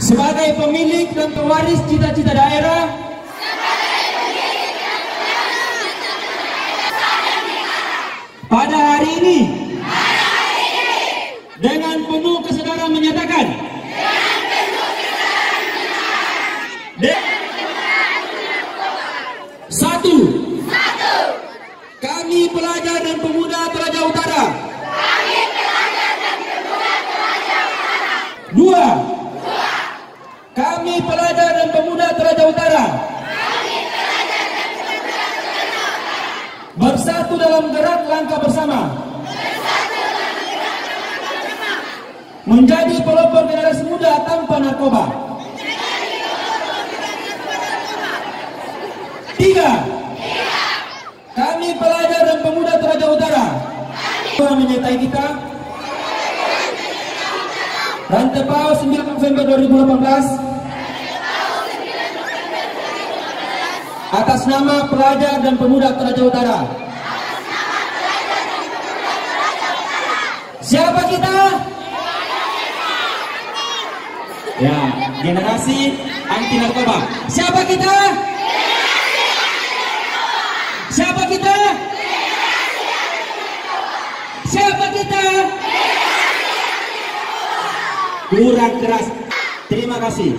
sebagai pemilik dan pewaris cita-cita daerah, pada hari ini dengan penuh kesadaran menyatakan satu, kami pelajar dan pemuda Toraja Utara. Dua, kami pelajar dan pemuda Toraja Utara bersatu dalam gerak langkah bersama menjadi pelopor generasi muda tanpa narkoba. Tiga, kami pelajar dan pemuda Toraja Utara menyertai kita Rantepau 9 November 2018 atas nama pelajar dan pemuda Toraja Utara. Siapa kita? Ya, generasi anti narkoba. Siapa kita? Siapa kita? Siapa kita? Kurang keras. Terima kasih.